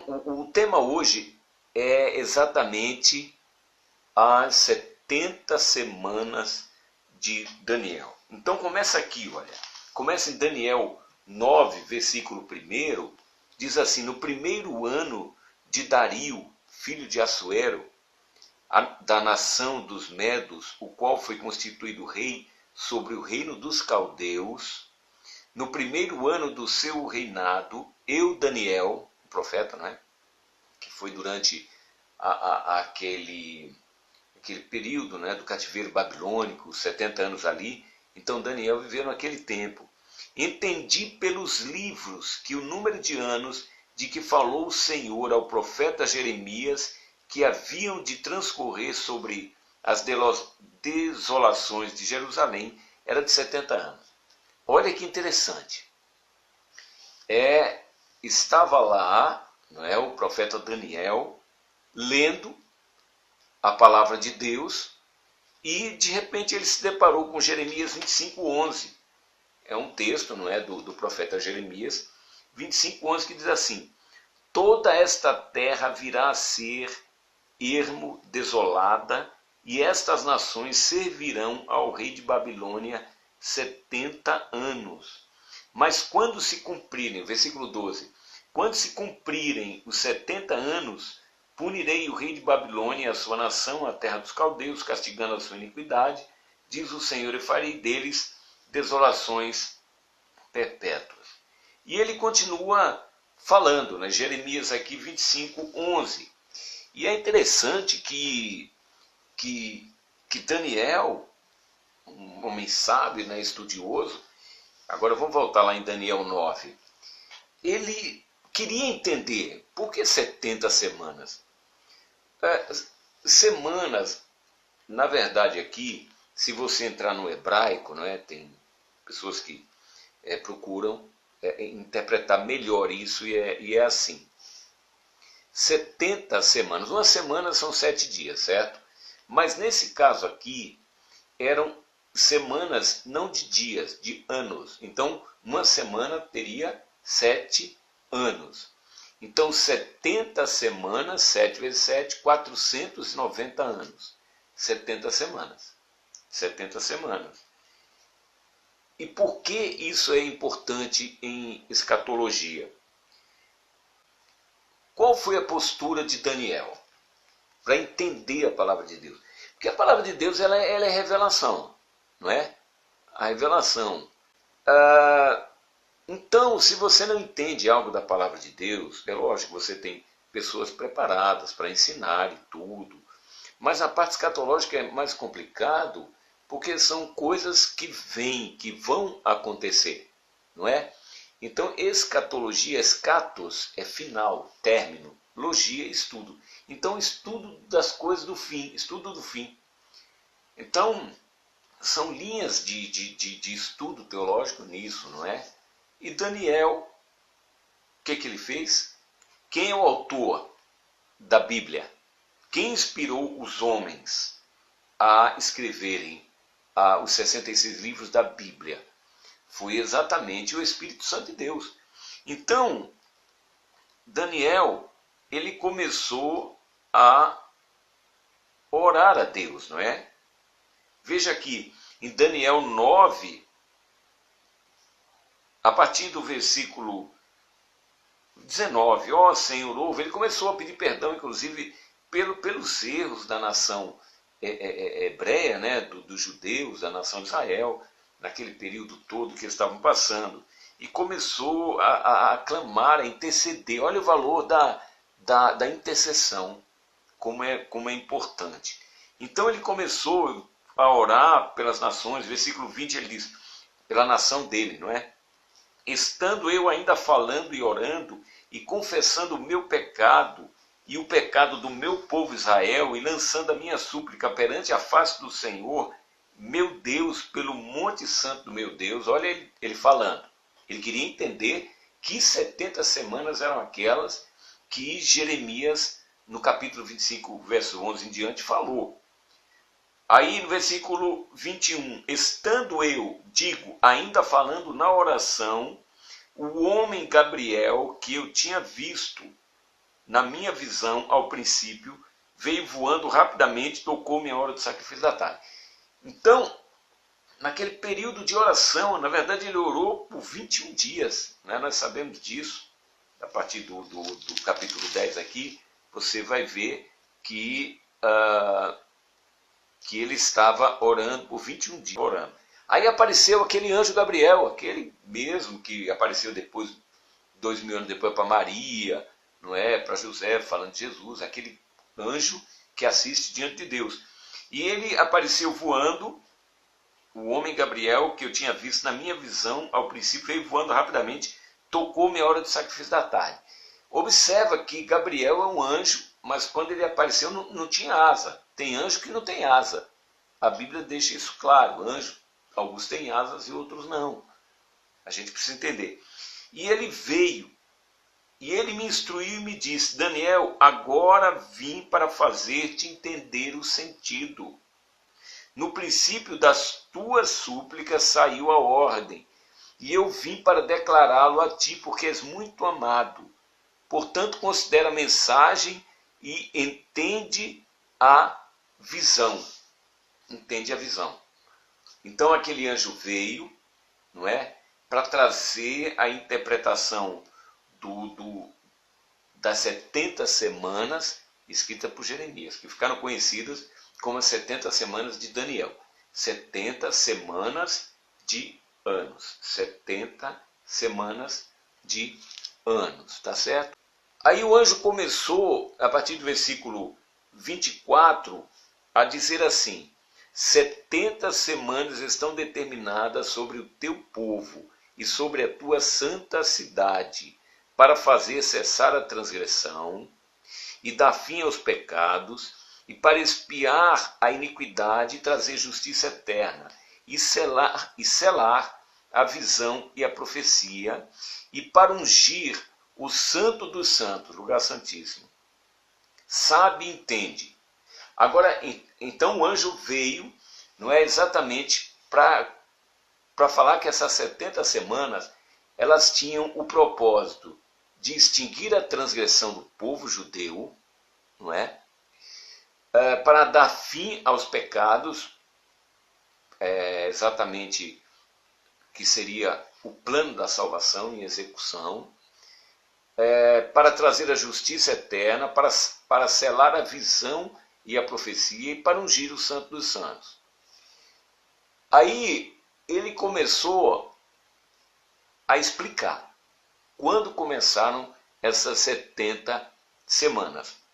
o tema hoje é exatamente as 70 semanas de Daniel. Então começa aqui, olha. Começa em Daniel 9, versículo 1, diz assim: no primeiro ano de Dario, filho de Assuero, da nação dos Medos, o qual foi constituído rei sobre o reino dos caldeus, no primeiro ano do seu reinado, eu, Daniel, o profeta, não é? Que foi durante aquele período, né, do cativeiro babilônico, 70 anos ali. Então Daniel viveu naquele tempo. Entendi pelos livros que o número de anos de que falou o Senhor ao profeta Jeremias, que haviam de transcorrer sobre as desolações de Jerusalém, era de 70 anos. Olha que interessante. Estava lá, não é, o profeta Daniel lendo a palavra de Deus e de repente ele se deparou com Jeremias 25:11. É um texto, não é, do profeta Jeremias 25:11, que diz assim: toda esta terra virá a ser ermo, desolada, e estas nações servirão ao rei de Babilônia 70 anos. Mas quando se cumprirem, versículo 12, quando se cumprirem os 70 anos, punirei o rei de Babilônia e a sua nação, a terra dos caldeus, castigando a sua iniquidade, diz o Senhor, e farei deles desolações perpétuas. E ele continua falando, né? Jeremias aqui 25:11. E é interessante que Daniel, um homem sábio, né, estudioso, agora vamos voltar lá em Daniel 9, ele queria entender por que 70 semanas. Semanas, na verdade aqui, se você entrar no hebraico, não é, tem pessoas que procuram interpretar melhor isso, e é assim. 70 semanas, uma semana são 7 dias, certo? Mas nesse caso aqui, eram semanas não de dias, de anos. Então, uma semana teria 7 anos. Então, 70 semanas, 7 vezes 7, 490 anos. 70 semanas. 70 semanas. E por que isso é importante em escatologia? Qual foi a postura de Daniel para entender a palavra de Deus? Porque a palavra de Deus ela é revelação, não é? A revelação. Então, se você não entende algo da palavra de Deus, é lógico que você tem pessoas preparadas para ensinar e tudo, mas a parte escatológica é mais complicado, porque são coisas que vêm, que vão acontecer, não é? Então, escatologia, escatos é final, término, logia, estudo. Então, estudo das coisas do fim, estudo do fim. Então, são linhas de estudo teológico nisso, não é? E Daniel, o que ele fez? Quem é o autor da Bíblia? Quem inspirou os homens a escreverem os 66 livros da Bíblia? Foi exatamente o Espírito Santo de Deus. Então, Daniel, ele começou a orar a Deus, não é? Veja aqui, em Daniel 9, a partir do versículo 19, ó Senhor, ouve, ele começou a pedir perdão, inclusive, pelos erros da nação hebreia, né, dos judeus, da nação de Israel, naquele período todo que eles estavam passando, e começou a clamar, a interceder. Olha o valor da intercessão, como é importante. Então ele começou a orar pelas nações. Versículo 20 ele diz, pela nação dele, não é? Estando eu ainda falando e orando, e confessando o meu pecado, e o pecado do meu povo Israel, e lançando a minha súplica perante a face do Senhor, meu Deus, pelo monte santo do meu Deus. Olha ele falando. Ele queria entender que 70 semanas eram aquelas que Jeremias, no capítulo 25, verso 11 em diante, falou. Aí no versículo 21, estando eu, digo, ainda falando na oração, o homem Gabriel, que eu tinha visto na minha visão, ao princípio, veio voando rapidamente, tocou-me a hora do sacrifício da tarde. Então, naquele período de oração, na verdade ele orou por 21 dias, né? Nós sabemos disso, a partir do capítulo 10 aqui, você vai ver que ele estava orando por 21 dias. Orando. Aí apareceu aquele anjo Gabriel, aquele mesmo que apareceu depois, 2000 anos depois, para Maria, não é? Para José, falando de Jesus, aquele anjo que assiste diante de Deus. E ele apareceu voando, o homem Gabriel, que eu tinha visto na minha visão, ao princípio veio voando rapidamente, tocou-me a hora do sacrifício da tarde. Observa que Gabriel é um anjo, mas quando ele apareceu não tinha asa. Tem anjo que não tem asa. A Bíblia deixa isso claro. Anjo, alguns têm asas e outros não. A gente precisa entender. E ele veio, e ele me instruiu e me disse: Daniel, agora vim para fazer-te entender o sentido. No princípio das tuas súplicas saiu a ordem, e eu vim para declará-lo a ti, porque és muito amado. Portanto, considera a mensagem e entende a visão. Entende a visão. Então aquele anjo veio, não é, para trazer a interpretação das 70 semanas escritas por Jeremias, que ficaram conhecidas como as 70 semanas de Daniel. 70 semanas de anos. 70 semanas de anos, tá certo? Aí o anjo começou, a partir do versículo 24, a dizer assim: 70 semanas estão determinadas sobre o teu povo e sobre a tua santa cidade, para fazer cessar a transgressão e dar fim aos pecados, e para expiar a iniquidade e trazer justiça eterna, e selar a visão e a profecia, e para ungir o santo dos santos, lugar santíssimo. Sabe e entende. Agora, então o anjo veio, não é exatamente para falar que essas 70 semanas, elas tinham o propósito de extinguir a transgressão do povo judeu, não é? Para dar fim aos pecados, exatamente que seria o plano da salvação em execução, para trazer a justiça eterna, para selar a visão e a profecia e para ungir o santo dos santos. Aí ele começou a explicar quando começaram essas 70 semanas.